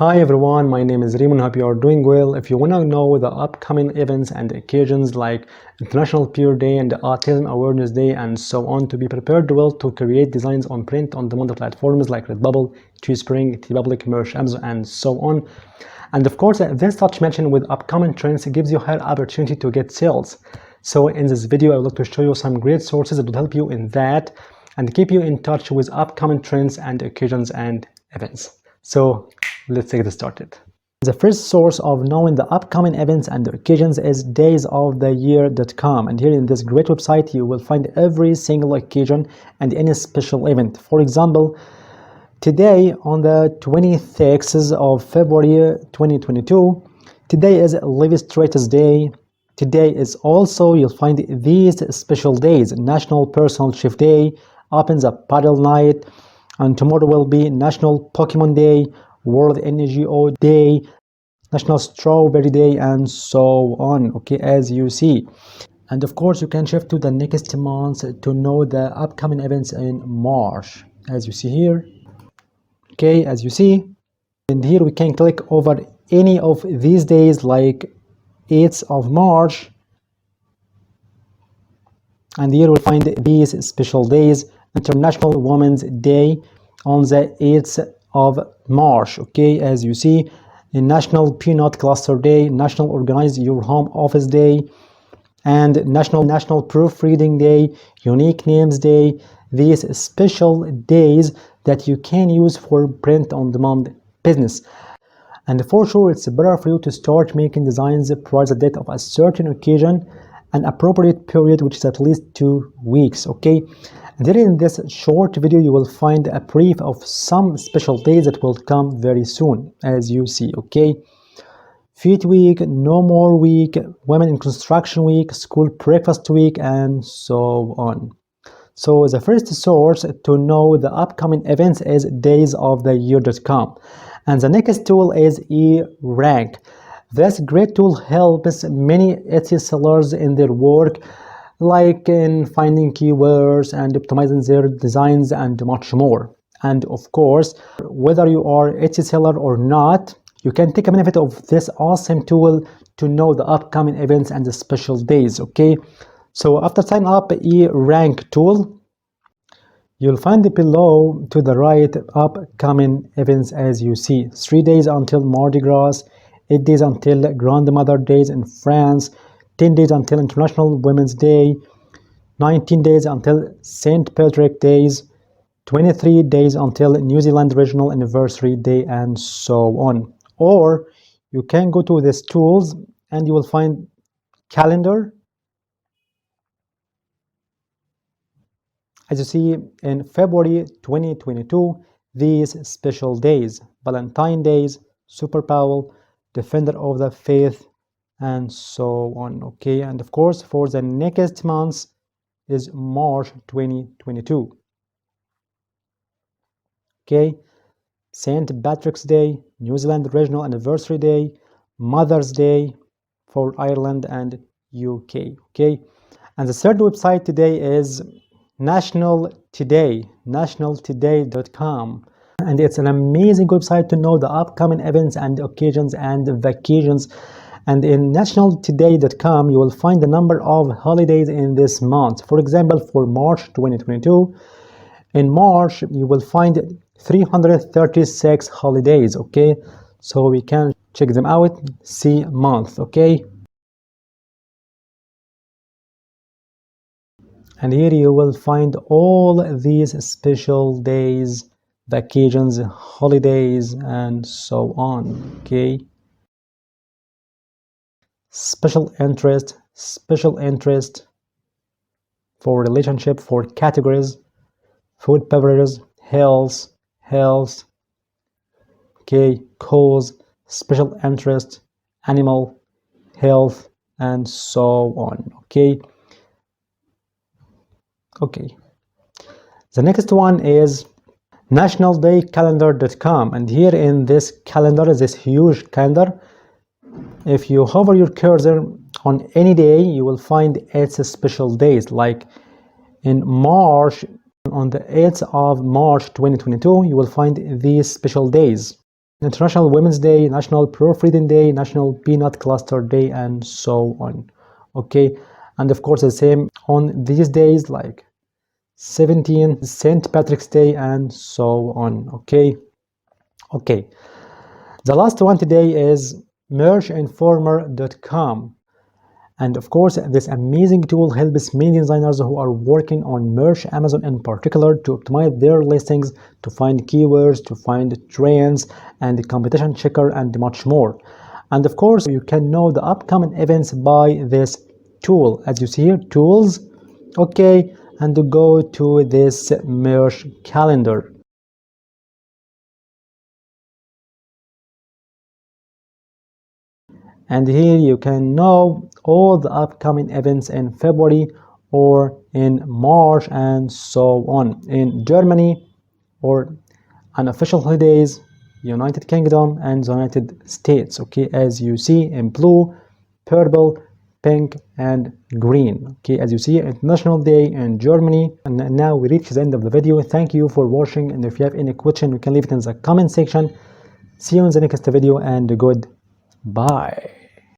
Hi everyone, my name is Raymond. Hope you are doing well. If you want to know the upcoming events and occasions like International Peer Day and Autism Awareness Day and so on, to be prepared well to create designs on print on demand platforms like Redbubble, Teespring, TeePublic, Merch, Amazon, and so on. And of course, this touch mention with upcoming trends gives you a high opportunity to get sales. So in this video, I would like to show you some great sources that will help you in that and keep you in touch with upcoming trends and occasions and events. So let's get started. The first source of knowing the upcoming events and occasions is daysoftheyear.com, and here in this great website you will find every single occasion and any special event. For example, today on the 26th of February 2022, today is Illustrators Day. Today is also, you'll find these special days: National Personal Chef Day, Opens a Paddle Night, and tomorrow will be National Pokemon Day, World NGO Day, National Strawberry Day, and so on, okay, as you see. And of course, you can shift to the next month to know the upcoming events in March, as you see here, okay, as you see. And here we can click over any of these days, like 8th of March, and here we'll find these special days: International Women's Day on the 8th of March, okay, as you see, National Peanut Cluster Day, National Organize Your Home Office Day, and National Proofreading Day, Unique Names Day. These special days that you can use for print on demand business. And for sure, it's better for you to start making designs prior to the date of a certain occasion, an appropriate period, which is at least 2 weeks, okay. And then in this short video you will find a brief of some special days that will come very soon, as you see, okay. Feet Week, No More Week, Women in Construction Week, School Breakfast Week, and so on. So the first source to know the upcoming events is daysoftheyear.com, and the next tool is Erank. This great tool helps many Etsy sellers in their work, like in finding keywords and optimizing their designs and much more. And of course, whether you are Etsy seller or not, you can take a benefit of this awesome tool to know the upcoming events and the special days, okay. So after signing up Erank tool, you'll find it below to the right upcoming events, as you see: 3 days until Mardi Gras, 8 days until Grandmother Days in France, 10 days until International Women's Day, 19 days until St. Patrick's Days, 23 days until New Zealand Regional Anniversary Day, and so on. Or you can go to these tools and you will find calendar. As you see, in February 2022, these special days: Valentine's Days, Super Bowl, Defender of the Faith, and so on, okay. And of course, for the next month is March 2022, okay. St. Patrick's Day, New Zealand Regional Anniversary Day, Mother's Day for Ireland and UK, okay. And the third website today is National Today, nationaltoday.com, and it's an amazing website to know the upcoming events and occasions and vacations. And in nationaltoday.com you will find the number of holidays in this month. For example, for March 2022, in March you will find 336 holidays, okay. So we can check them out, see month, okay. And here you will find all these special days, vacations, holidays, and so on, okay. Special interest for relationship, for categories: food, beverages, health, okay, cause, special interest, animal, health, and so on, okay. The next one is nationaldaycalendar.com, and here in this calendar is this huge calendar. If you hover your cursor on any day, you will find its special days. Like in March, on the 8th of March 2022, you will find these special days: International Women's Day, National Proofreading Day, National Peanut Cluster Day, and so on. Okay, and of course the same on these days like 17 St. Patrick's Day and so on. Okay, the last one today is Mergenformer.com. And of course, this amazing tool helps many designers who are working on merch, Amazon in particular, to optimize their listings, to find keywords, to find trends, and the competition checker, and much more. And of course, you can know the upcoming events by this tool. As you see here, tools, okay, and to go to this merch calendar. And here you can know all the upcoming events in February or in March and so on. In Germany or unofficial holidays, United Kingdom and the United States. Okay, as you see in blue, purple, pink and green. Okay, as you see, International Day in Germany. And now we reach the end of the video. Thank you for watching, and if you have any question, you can leave it in the comment section. See you in the next video, and goodbye.